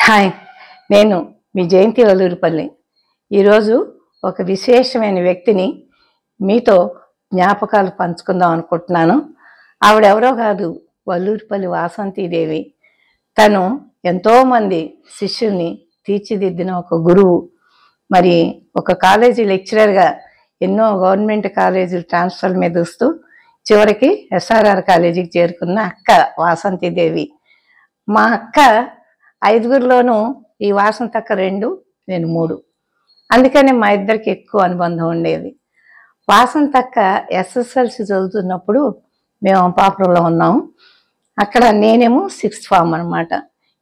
Hi, నేను మీ జయంతి వల్లూరుపల్లి. ఈరోజు ఒక విశేషమైన వ్యక్తిని మీతో జ్ఞాపకాలు పంచుకుందాం అనుకుంటున్నాను. ఆవిడెవరో కాదు, వల్లూరుపల్లి వాసంతీదేవి. తను ఎంతోమంది శిష్యుల్ని తీర్చిదిద్దిన ఒక గురువు. మరి ఒక కాలేజీ లెక్చరర్గా ఎన్నో గవర్నమెంట్ కాలేజీలు ట్రాన్స్ఫర్ మీద వస్తూ చివరికి ఎస్ఆర్ఆర్ కాలేజీకి చేరుకున్న అక్క వాసంతీదేవి. మా అక్క 5గురిలోనూ ఈ వాసంతక్క 2, నేను 3. అందుకని మా ఇద్దరికి ఎక్కువ అనుబంధం ఉండేది. వాసంతక్క ఎస్ఎస్ఎల్సి చదువుతున్నప్పుడు మేము అంపాపురంలో ఉన్నాం. అక్కడ నేనేమో 6th ఫార్మ్ అనమాట.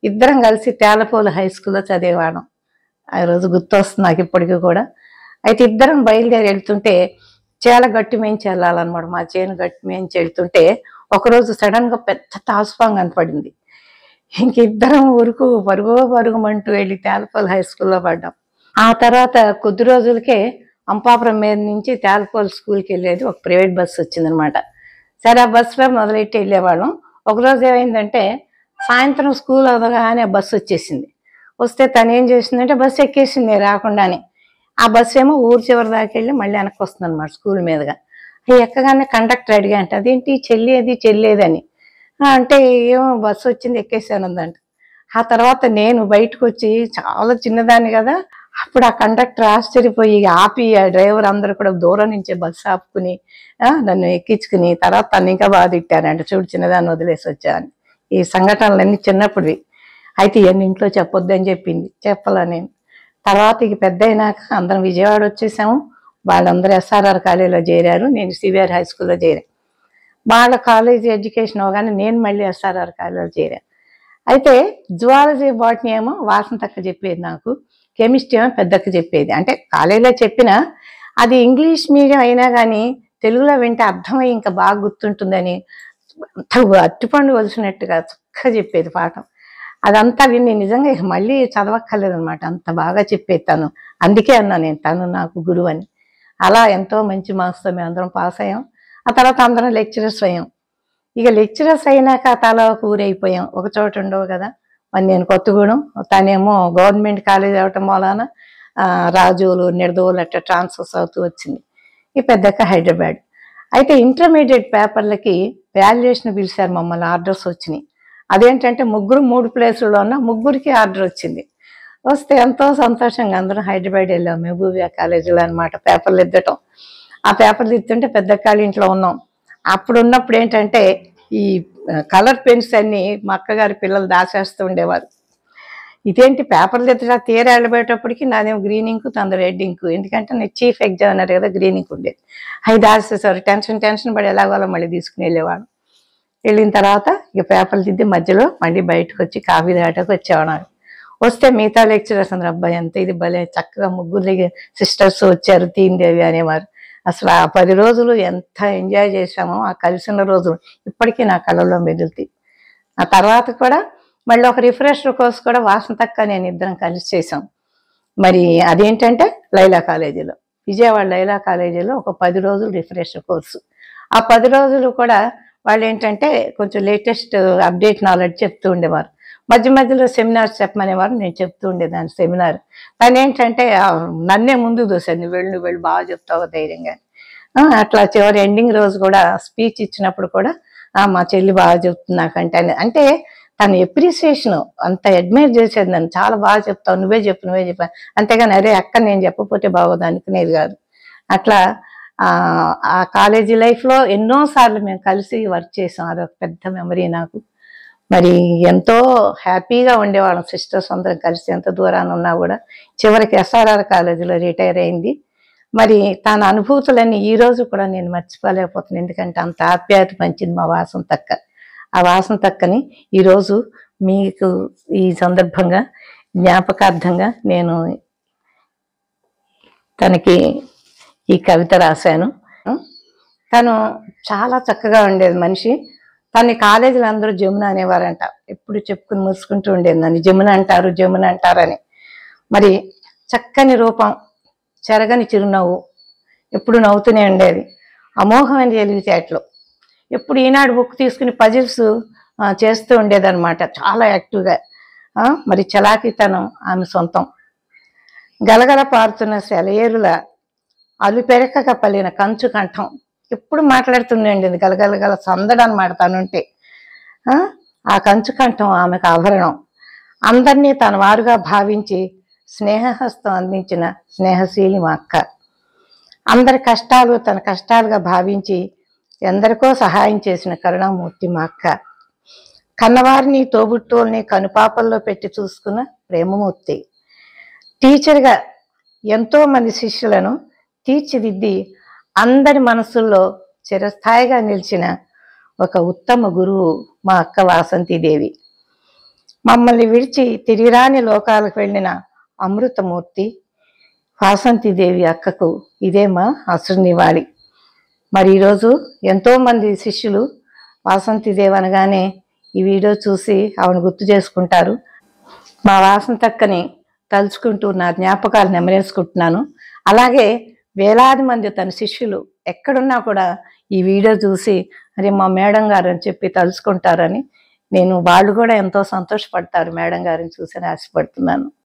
ఇద్దరం కలిసి తేలపోలు హై స్కూల్లో చదివేవాళ్ళం. ఆ రోజు గుర్తొస్తుంది నాకు ఇప్పటికీ కూడా. అయితే ఇద్దరం బయలుదేరి వెళ్తుంటే చేల గట్టి మేంచి వెళ్ళాలన్నమాట. మా చేను గట్టి మేంచి వెళ్తుంటే ఒకరోజు సడన్గా పెద్ద తాసుపాం కనపడింది. ఇంకిద్దరం పరుగుమంటూ వెళ్ళి తేలపోలు హై స్కూల్లో పడ్డాం. ఆ తర్వాత కొద్ది రోజులకే అంపాపురం మీద నుంచి తేలపోలు స్కూల్కి వెళ్ళేది ఒక ప్రైవేట్ బస్సు వచ్చిందనమాట. సరే, ఆ బస్సులో మొదలెట్టి వెళ్ళేవాళ్ళం. ఒకరోజు ఏమైందంటే సాయంత్రం స్కూల్ అవగానే బస్సు వచ్చేసింది. వస్తే తను ఏం చేసిందంటే బస్సు ఎక్కేసింది రాకుండానే. ఆ బస్సు ఏమో ఊరు చివరి దాకా వెళ్ళి మళ్ళీ వెనక్కి వస్తుంది అనమాట స్కూల్ మీదుగా. ఎక్కగానే కండక్టర్ అడిగా అంటే అదేంటి చెల్లేదని అంటే ఏమో బస్సు వచ్చింది ఎక్కేసానందంట. ఆ తర్వాత నేను బయటకు వచ్చి చాలా చిన్నదాన్ని కదా, అప్పుడు ఆ కండక్టర్ ఆశ్చర్యపోయి ఆపి ఆ డ్రైవర్ అందరూ కూడా దూరం నుంచే బస్సు ఆపుకుని నన్ను ఎక్కించుకుని తర్వాత తను ఇంకా బాగా తిట్టారంట, చూడు చిన్నదాన్ని వదిలేసి వచ్చాను. ఈ సంఘటనలన్నీ చిన్నప్పుడువి. అయితే ఇవన్నీ ఇంట్లో చెప్పొద్దని చెప్పింది, చెప్పలా నేను. తర్వాత ఇక పెద్ద అయినాక అందరం విజయవాడ వచ్చేసాము. వాళ్ళందరూ ఎస్ఆర్ఆర్ కాలేజీలో చేరారు, నేను సివిఆర్ హై స్కూల్లో చేరాను. వాళ్ళ కాలేజీ ఎడ్యుకేషన్ అవగానే నేను మళ్ళీ ఎస్ఆర్ఆర్ కాలేజీలో చేరాను. అయితే జువాలజీ బాటనీ ఏమో వాసంతక్క చెప్పేది నాకు, కెమిస్ట్రీ ఏమో పెద్దక్క చెప్పేది. అంటే కాలేజీలో చెప్పినా అది ఇంగ్లీష్ మీడియం అయినా కానీ తెలుగులో వింటే అర్థమై ఇంకా బాగా గుర్తుంటుందని అట్టిపండు వలిసినట్టుగా చక్కగా చెప్పేది పాఠం. అదంతా విని నిజంగా మళ్ళీ చదవక్కర్లేదనమాట, అంత బాగా చెప్పేది తను. అందుకే అన్నా నేను తను నాకు గురువు అని. అలా ఎంతో మంచి మార్క్స్తో మేము అందరం పాస్ అయ్యాం. ఆ తర్వాత అందరం లెక్చరర్స్ అయ్యాం. ఇక లెక్చరర్స్ అయినాక తల ఒక ఊరైపోయాం, ఒక చోట ఉండవు కదా. మరి నేను కొత్తగూడెం, తనేమో గవర్నమెంట్ కాలేజ్ అవటం వలన రాజోలు నిడదోలు అట్లా ట్రాన్స్ఫర్స్ అవుతూ వచ్చింది. ఈ పెద్దక్క హైదరాబాద్. అయితే ఇంటర్మీడియట్ పేపర్లకి వాల్యుయేషన్ పిలిచారు మమ్మల్ని, ఆర్డర్స్ వచ్చినాయి. అదేంటంటే 3 ప్లేసుల్లో ఉన్న 3కి ఆర్డర్ వచ్చింది. వస్తే ఎంతో సంతోషంగా అందరం హైదరాబాద్ వెళ్ళాం, మెహబూబియా కాలేజీలో అనమాట. పేపర్లు ఎద్దటం, ఆ పేపర్లు ఇస్తుంటే పెద్దక్కాళ్ళ ఇంట్లో ఉన్నాం. అప్పుడు ఉన్నప్పుడు ఏంటంటే ఈ కలర్ పెన్స్ అన్ని మా అక్కగారి పిల్లలు దాచేస్తూ ఉండేవారు. ఇదేంటి పేపర్లు ఎత్తడా తీరా వెళ్ళబోయేటప్పటికి నాదేమో గ్రీన్ ఇంకు, తన రెడ్ ఇంకు. ఎందుకంటే నేను చీఫ్ ఎగ్జామినర్ కదా, గ్రీన్ ఇంకు ఉండేది. అవి దాచేసేవారు. టెన్షన్ పడి ఎలాగోలా మళ్ళీ తీసుకుని వెళ్ళేవాడు. వెళ్ళిన తర్వాత ఇక పేపర్లు దిద్ది మధ్యలో మళ్ళీ బయటకు వచ్చి కాఫీ తాగటానికి వచ్చేవాడు. వస్తే మిగతా లెక్చరర్స్ అందరూ అబ్బాయి ఎంత ఇది భలే చక్కగా 3 సిస్టర్స్ వచ్చారు తీందేవి అనేవారు. అసలు ఆ 10 రోజులు ఎంత ఎంజాయ్ చేశామో, ఆ కలిసిన రోజులు ఇప్పటికీ నా కళ్ళల్లో మెదులుతాయి. ఆ తర్వాత కూడా మళ్ళీ ఒక రిఫ్రెషర్ కోర్స్ కూడా వాసంతక్క నేను ఇద్దరం కలిసి చేసాం. మరి అదేంటంటే లైలా కాలేజీలో, విజయవాడ లైలా కాలేజీలో ఒక 10 రోజులు రిఫ్రెషర్ కోర్సు. ఆ 10 రోజులు కూడా వాళ్ళు ఏంటంటే కొంచెం లేటెస్ట్ అప్డేట్ నాలెడ్జ్ చెప్తూ ఉండేవారు. మధ్యలో సెమినార్స్ చెప్పమనేవారు, నేను చెప్తూ ఉండేదాన్ని సెమినార్. తను ఏంటంటే నన్నే ముందు దోశాను, నువ్వు వెళ్ళు బాగా చెప్తావు ధైర్యంగా. అట్లా చివరి ఎండింగ్ రోజు కూడా స్పీచ్ ఇచ్చినప్పుడు కూడా మా చెల్లి బాగా చెప్తుంది నాకంటే అంటే తను ఎప్రిసియేషన్ అంత అడ్మైర్ చేసేది నన్ను. చాలా బాగా చెప్తావు, నువ్వే చెప్పు. అంతేగాని అరే అక్క నేను చెప్పకపోతే బాగోదు అనుకునేది కాదు. అట్లా ఆ కాలేజీ లైఫ్లో ఎన్నోసార్లు మేము కలిసి వర్క్ చేసాం. అదొక పెద్ద మెమరీ నాకు. మరి ఎంతో హ్యాపీగా ఉండేవాళ్ళం సిస్టర్స్ అందరం కలిసి, ఎంత దూరాన్ని ఉన్నా కూడా. చివరికి ఎస్ఆర్ఆర్ కాలేజీలో రిటైర్ అయింది. మరి తన అనుభూతులన్నీ ఈ రోజు కూడా నేను మర్చిపోలేకపోతున్నాను, ఎందుకంటే అంత ఆప్యాయత పంచింది మా వాసంతక్క. ఆ వాసంతక్కని ఈరోజు మీకు ఈ సందర్భంగా జ్ఞాపకార్థంగా నేను తనకి ఈ కవిత రాశాను. తను చాలా చక్కగా ఉండేది మనిషి. తన కాలేజీలో అందరూ జమున అనేవారంట. ఎప్పుడు చెప్పుకుని ముసుకుంటూ ఉండేది, నన్ను జమున అంటారని. మరి చక్కని రూపం, చెరగని చిరునవ్వు, ఎప్పుడు నవ్వుతూనే ఉండేది. అమోఘమైన తెలివితేటలు. ఎప్పుడు ఈనాడు బుక్ తీసుకుని పజిల్స్ చేస్తూ ఉండేదన్నమాట, చాలా యాక్టివ్గా. మరి చలాకీతనం ఆమె సొంతం. గలగల పారుతున్న సెలయేరుల అలుపెరకగా పలిన కంచు కంఠం. ఎప్పుడు మాట్లాడుతుండండి, గలగలగల సందడనమాట తనుంటే. ఆ కంచు కంఠం ఆమెకు ఆభరణం. అందరినీ తన వారుగా భావించి స్నేహహస్తం అందించిన స్నేహశీలి మా అక్క. అందరి కష్టాలు తన కష్టాలుగా భావించి ఎందరికో సహాయం చేసిన కరుణామూర్తి మా అక్క. కన్నవారిని తోబుట్టువుల్ని కనుపాపల్లో పెట్టి చూసుకున్న ప్రేమమూర్తి. టీచర్గా ఎంతో మంది శిష్యులను తీర్చిదిద్ది అందరి మనసుల్లో చిరస్థాయిగా నిలిచిన ఒక ఉత్తమ గురువు మా అక్క వాసంతీదేవి. మమ్మల్ని విడిచి తిరిగిరాని లోకాలకు వెళ్ళిన అమృతమూర్తి వాసంతీదేవి అక్కకు ఇదే మా అసలు నివాళి. మరి ఈరోజు ఎంతోమంది శిష్యులు వాసంతీదేవి అనగానే ఈ వీడియో చూసి ఆవిడ గుర్తు చేసుకుంటారు. మా వాసంతక్కని తలుచుకుంటూ నా జ్ఞాపకాలు నెమరేసుకుంటున్నాను. అలాగే వేలాది మంది తన శిష్యులు ఎక్కడున్నా కూడా ఈ వీడియో చూసి అరే మా మేడం గారు అని చెప్పి తలుచుకుంటారని వాళ్ళు కూడా ఎంతో సంతోషపడతారు మేడం గారిని చూసి ఆశపడుతున్నాను.